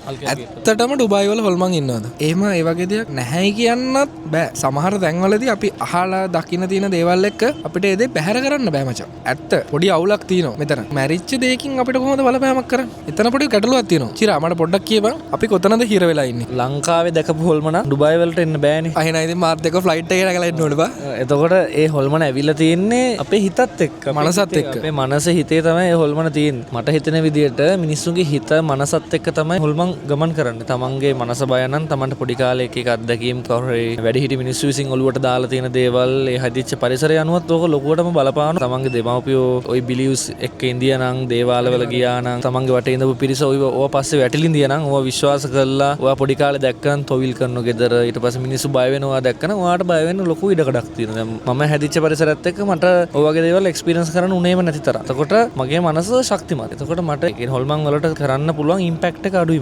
ඇත්තටම ඩුබායි වල හොල්මන් ඉන්නවද? එහෙම ඒ වගේ දෙයක් නැහැයි කියන්නත් බෑ. සමහර තැන්වලදී අපි අහලා දකින්න තියෙන දේවල් එක්ක අපිට ඒ දේ බැහැර කරන්න බෑ මචං. ඇත්ත. පොඩි අවුලක් තියෙනවා මෙතන. මැරිච්ච දෙයකින් අපිට කොහොමද බලපෑමක් කරන්නේ? එතන පොඩි ගැටලුවක් තියෙනවා. චිරා මට පොඩ්ඩක් කියපන්. අපි කොතනද හිර වෙලා ඉන්නේ? ලංකාවේ දැකපු හොල්මන ඩුබායි වලට එන්න බෑනේ. අහිනා ඉතින් මාත් එක්ක ෆ්ලයිට් එකේ නැගලා ඉන්න ඕනේ බා. එතකොට ඒ හොල්මන ඇවිල්ලා තියෙන්නේ අපේ හිතත් එක්ක. මනසත් එක්ක. අපේ මනස හිතේ තමයි ඒ හොල්මන තියෙන්නේ. මට හිතෙන විදිහට මිනිස්සුන්ගේ හිත මනසත් එක්ක තමයි හොල්මන් ගමන් කරන්නේ. තමන්ගේ මනස බය නම් තමන්ට පොඩි කාලේ එක එක අත්දැකීම් කරේ වැඩිහිටි මිනිස්සු විසින් ඔලුවට දාලා තියෙන දේවල් ඒ හදිච්ච පරිසරය අනුවත් ඕක ලොකුවටම බලපාන. තමන්ගේ දෙමව්පියෝ ওই බිලිව්ස් එක්ක ඉන්දියා නම් දේවාලවල ගියා නම් තමන්ගේ වටේ ඉඳපු පිරිස ඔය පස්සේ වැටිලින්දියා නම් ඔය විශ්වාස කරලා ඔය පොඩි කාලේ දැක්කන් තොවිල් කරන ගෙදර ඊට පස්සේ මිනිස්සු බය වෙනවා දැක්කන ඔයාට බය වෙන්න ලොකු ඉඩකඩක් තියෙනවා. දැන් මම හැදිච්ච පරිසරයත් එක්ක මට ඔය වගේ දේවල් එක්ස්පීරියන්ස් කරන්න උනේම නැති තරම්. එතකොට මගේ මනස ශක්තිමත්. එතකොට මට හොල්මන් වලට කරන්න පුළුවන් ඉම්පැක්ට් එක අඩුයි.